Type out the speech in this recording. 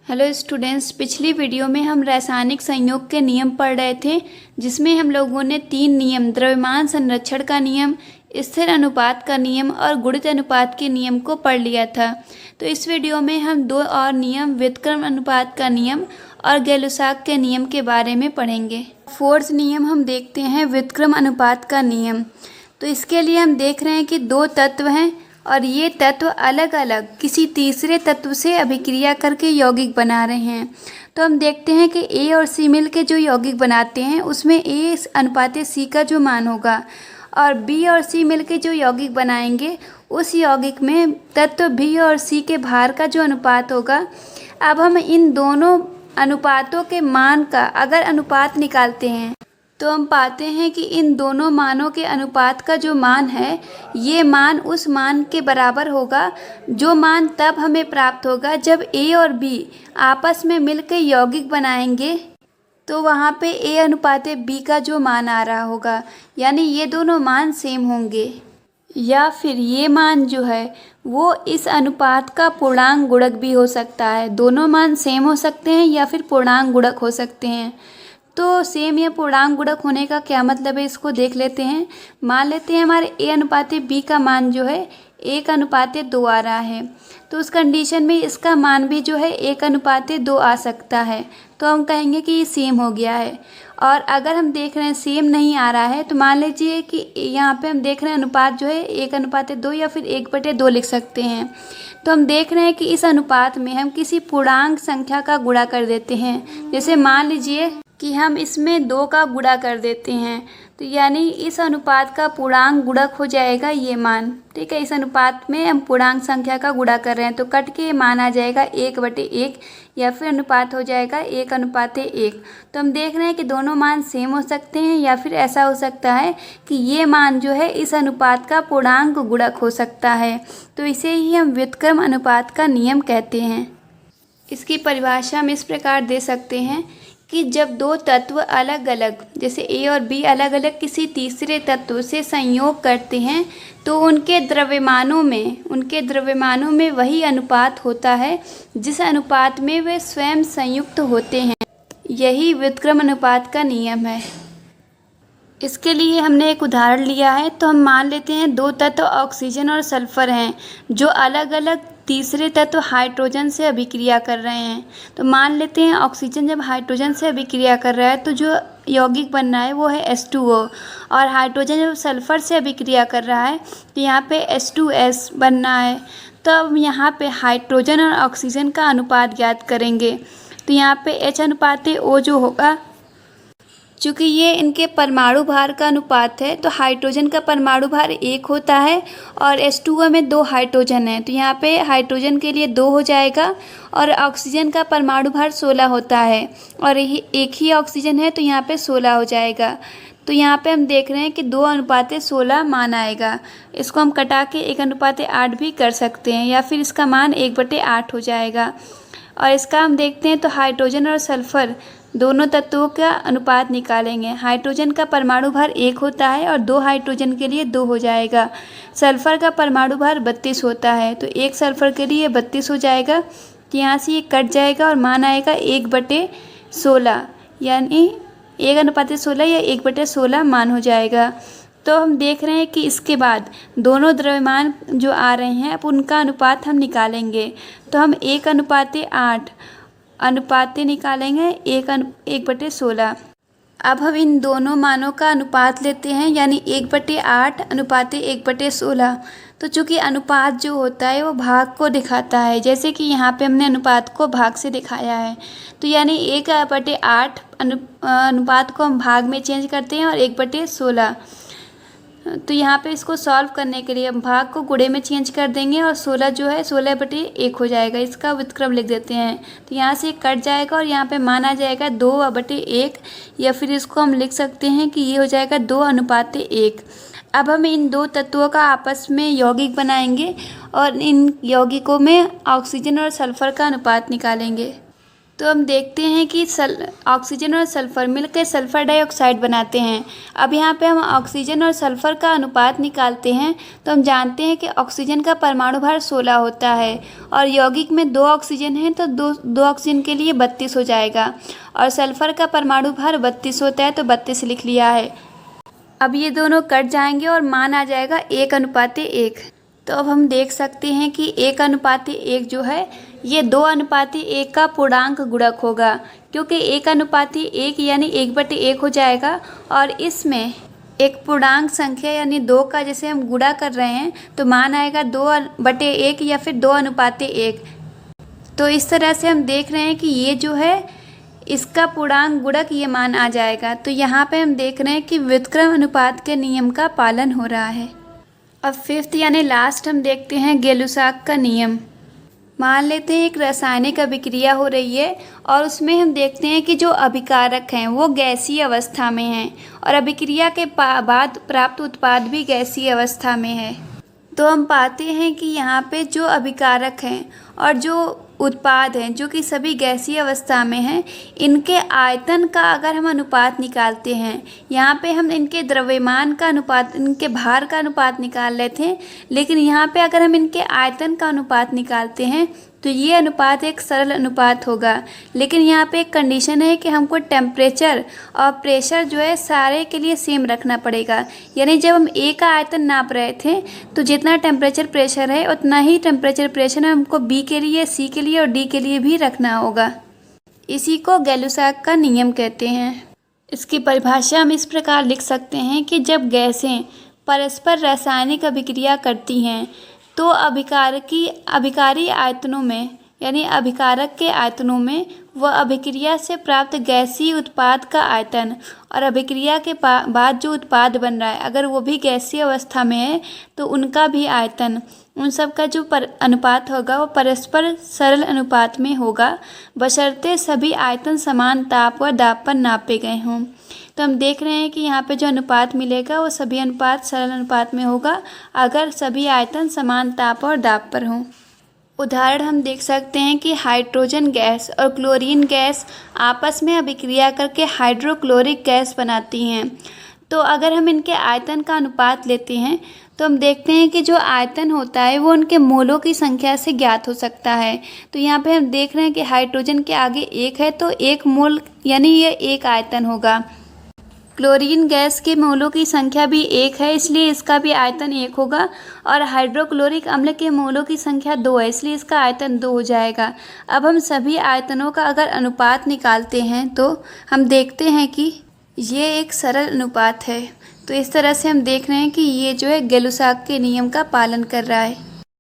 Hello students, पिछली video में हम रासायनिक संयोग के नियम पढ़ रहे थे, जिसमें हम लोगों ने 3 नियम द्रव्यमान संरक्षण का नियम, स्थिर अनुपात का नियम और गुणित अनुपात के नियम को पढ़ लिया था। तो इस वीडियो में हम 2 और नियम व्युत्क्रम अनुपात का नियम और गै-लुसाक के नियम के बारे में पढ़ेंगे। 4th नियम हम देखते हैं व्युत्क्रम अनुपात का नियम। तो इसके लिए हम देख रहे हैं कि 2 तत्व हैं और ये तत्व अलग अलग किसी तीसरे तत्व से अभिक्रिया करके यौगिक बना रहे हैं। तो हम देखते हैं कि ए और सी मिल के जो यौगिक बनाते हैं उसमें ए अनुपात सी का जो मान होगा, और बी और सी मिल के जो यौगिक बनाएंगे उस यौगिक में तत्व बी और सी के भार का जो अनुपात होगा। अब हम इन दोनों अनुपातों के मान का अगर अनुपात निकालते हैं तो हम पाते हैं कि इन दोनों मानों के अनुपात का जो मान है, ये मान उस मान के बराबर होगा जो मान तब हमें प्राप्त होगा जब ए और बी आपस में मिलकर यौगिक बनाएंगे। तो वहाँ पे ए अनुपात बी का जो मान आ रहा होगा, यानी ये दोनों मान सेम होंगे, या फिर ये मान जो है वो इस अनुपात का पूर्णांक गुणक भी हो सकता है। दोनों मान सेम हो सकते हैं या फिर पूर्णांक गुणक हो सकते हैं। तो सेम या पूर्णांक गुणक होने का क्या मतलब है, इसको देख लेते हैं। मान लेते हैं हमारे ए अनुपात बी का मान जो है 1:2 आ रहा है, तो उस कंडीशन में इसका मान भी जो है 1:2 आ सकता है। तो हम कहेंगे कि ये सेम हो गया है। और अगर हम देख रहे हैं सेम नहीं आ रहा है तो मान लीजिए कि यहाँ पे हम देख रहे हैं अनुपात जो है 1:2 या फिर 1/2 लिख सकते हैं। तो हम देख रहे हैं कि इस अनुपात में हम किसी पूर्णांक संख्या का गुणा कर देते हैं। जैसे मान लीजिए कि हम इसमें 2 का गुणा कर देते हैं, तो यानी इस अनुपात का पूर्णांक गुणक हो जाएगा ये मान। ठीक है, इस अनुपात में हम पूर्णांक संख्या का गुणा कर रहे हैं तो कट के मान आ जाएगा 1/1, या फिर अनुपात हो जाएगा 1:1। तो हम देख रहे हैं कि दोनों मान सेम हो सकते हैं, या फिर ऐसा हो सकता है कि ये मान जो है इस अनुपात का पूर्णांक गुणक हो सकता है। तो इसे ही हम व्युत्क्रम अनुपात का नियम कहते हैं। इसकी परिभाषा हम इस प्रकार दे सकते हैं कि जब 2 तत्व अलग अलग, जैसे ए और बी अलग अलग किसी तीसरे तत्व से संयोग करते हैं तो उनके द्रव्यमानों में वही अनुपात होता है जिस अनुपात में वे स्वयं संयुक्त होते हैं। यही व्युत्क्रम अनुपात का नियम है। इसके लिए हमने एक उदाहरण लिया है। तो हम मान लेते हैं 2 तत्व ऑक्सीजन और सल्फर हैं जो अलग अलग तीसरे तत्व हाइड्रोजन से अभिक्रिया कर रहे हैं। तो मान लेते हैं ऑक्सीजन जब हाइड्रोजन से अभिक्रिया कर रहा है तो जो यौगिक बन रहा है वो है H2O, और हाइड्रोजन जब सल्फर से अभिक्रिया कर रहा है तो यहाँ पे H2S बनना है। तो अब यहाँ पे हाइड्रोजन और ऑक्सीजन का अनुपात ज्ञात करेंगे। तो यहाँ पे H/O जो होगा, चूँकि ये इनके परमाणु भार का अनुपात है तो हाइड्रोजन का परमाणु भार 1 होता है और H2O में 2 हाइड्रोजन है, तो यहाँ पे हाइड्रोजन के लिए 2 हो जाएगा, और ऑक्सीजन का परमाणु भार 16 होता है और एक ही ऑक्सीजन है तो यहाँ पे 16 हो जाएगा। तो यहाँ पे हम देख रहे हैं कि 2:16 मान आएगा। इसको हम कटा के 1:8 भी कर सकते हैं, या फिर इसका मान 1/8 हो जाएगा। और इसका हम देखते हैं तो हाइड्रोजन और सल्फर दोनों तत्वों का अनुपात निकालेंगे। हाइड्रोजन का परमाणु भार 1 होता है और 2 हाइड्रोजन के लिए 2 हो जाएगा। सल्फर का परमाणु भार 32 होता है तो 1 सल्फर के लिए 32 हो जाएगा। तो यहाँ से ये कट जाएगा और मान आएगा 1/16, यानी 1:16 या 1/16 मान हो जाएगा। तो हम देख रहे हैं कि इसके बाद दोनों द्रव्यमान जो आ रहे हैं अब उनका अनुपात हम निकालेंगे। तो हम 1:8 अनुपात निकालेंगे 1/16। अब हम इन दोनों मानों का अनुपात लेते हैं, यानी 1/8 अनुपात 1/16। तो चूँकि अनुपात जो होता है वो भाग को दिखाता है, जैसे कि यहाँ पे हमने अनुपात को भाग से दिखाया है। तो यानी 1/8 अनुपात को हम भाग में चेंज करते हैं और 1/16। तो यहाँ पे इसको सॉल्व करने के लिए हम भाग को गुणे में चेंज कर देंगे और 16 जो है 16/1 हो जाएगा। इसका व्युत्क्रम लिख देते हैं। तो यहाँ से कट जाएगा और यहाँ पे मान आ जाएगा 2/1, या फिर इसको हम लिख सकते हैं कि ये हो जाएगा 2:1। अब हम इन 2 तत्वों का आपस में यौगिक बनाएंगे और इन यौगिकों में ऑक्सीजन और सल्फर का अनुपात निकालेंगे। तो हम देखते हैं कि ऑक्सीजन और सल्फ़र मिलकर सल्फ़र डाइऑक्साइड बनाते हैं। अब यहाँ पे हम ऑक्सीजन और सल्फ़र का अनुपात निकालते हैं तो हम जानते हैं कि ऑक्सीजन का परमाणु भार 16 होता है और यौगिक में 2 ऑक्सीजन हैं तो दो ऑक्सीजन के लिए 32 हो जाएगा और सल्फ़र का परमाणु भार 32 होता है तो 32 लिख लिया है। अब ये दोनों कट जाएंगे और मान आ जाएगा 1:1। तो अब हम देख सकते हैं कि 1:1 जो है ये 2:1 का पूर्णांक गुणक होगा, क्योंकि 1:1 यानी 1/1 हो जाएगा और इसमें एक पूर्णांक संख्या यानी 2 का जैसे हम गुणा कर रहे हैं तो मान आएगा 2/1 या फिर 2:1। तो इस तरह से हम देख रहे हैं कि ये जो है इसका पूर्णांक गुणक ये मान आ जाएगा। तो यहाँ पे हम देख रहे हैं कि व्युत्क्रम अनुपात के नियम का पालन हो रहा है। अब 5th यानी लास्ट हम देखते हैं गेलुसाक का नियम। मान लेते हैं एक रासायनिक अभिक्रिया हो रही है और उसमें हम देखते हैं कि जो अभिकारक हैं वो गैसीय अवस्था में हैं और अभिक्रिया के बाद प्राप्त उत्पाद भी गैसीय अवस्था में है। तो हम पाते हैं कि यहाँ पे जो अभिकारक हैं और जो उत्पाद हैं जो कि सभी गैसीय अवस्था में हैं, इनके आयतन का अगर हम अनुपात निकालते हैं, यहाँ पे हम इनके द्रव्यमान का अनुपात, इनके भार का अनुपात निकाल लेते हैं, लेकिन यहाँ पे अगर हम इनके आयतन का अनुपात निकालते हैं तो ये अनुपात एक सरल अनुपात होगा। लेकिन यहाँ पे एक कंडीशन है कि हमको टेम्परेचर और प्रेशर जो है सारे के लिए सेम रखना पड़ेगा। यानी जब हम ए का आयतन नाप रहे थे तो जितना टेम्परेचर प्रेशर है उतना ही टेम्परेचर प्रेशर हमको बी के लिए, सी के लिए और डी के लिए भी रखना होगा। इसी को गेलुसाक का नियम कहते हैं। इसकी परिभाषा हम इस प्रकार लिख सकते हैं कि जब गैसें परस्पर रासायनिक अभिक्रिया करती हैं तो अभिकारी आयतनों में यानी अभिकारक के आयतनों में वह अभिक्रिया से प्राप्त गैसीय उत्पाद का आयतन और अभिक्रिया के बाद जो उत्पाद बन रहा है अगर वो भी गैसीय अवस्था में है तो उनका भी आयतन, उन सब का जो अनुपात होगा वो परस्पर सरल अनुपात में होगा, बशर्ते सभी आयतन समान ताप और दाब पर नापे गए हों। तो हम देख रहे हैं कि यहाँ पे जो अनुपात मिलेगा वो सभी अनुपात सरल अनुपात में होगा अगर सभी आयतन समान ताप और दाब पर हों। उदाहरण हम देख सकते हैं कि हाइड्रोजन गैस और क्लोरीन गैस आपस में अभिक्रिया करके हाइड्रोक्लोरिक गैस बनाती हैं। तो अगर हम इनके आयतन का अनुपात लेते हैं तो हम देखते हैं कि जो आयतन होता है वो उनके मोलों की संख्या से ज्ञात हो सकता है। तो यहाँ पे हम देख रहे हैं कि हाइड्रोजन के आगे 1 है तो 1 मोल यानी ये 1 आयतन होगा। क्लोरीन गैस के मोलों की संख्या भी 1 है इसलिए इसका भी आयतन 1 होगा और हाइड्रोक्लोरिक अम्ल के मोलों की संख्या 2 है इसलिए इसका आयतन 2 हो जाएगा। अब हम सभी आयतनों का अगर अनुपात निकालते हैं तो हम देखते हैं कि ये एक सरल अनुपात है। तो इस तरह से हम देख रहे हैं कि ये जो है गेलुसाक के नियम का पालन कर रहा है।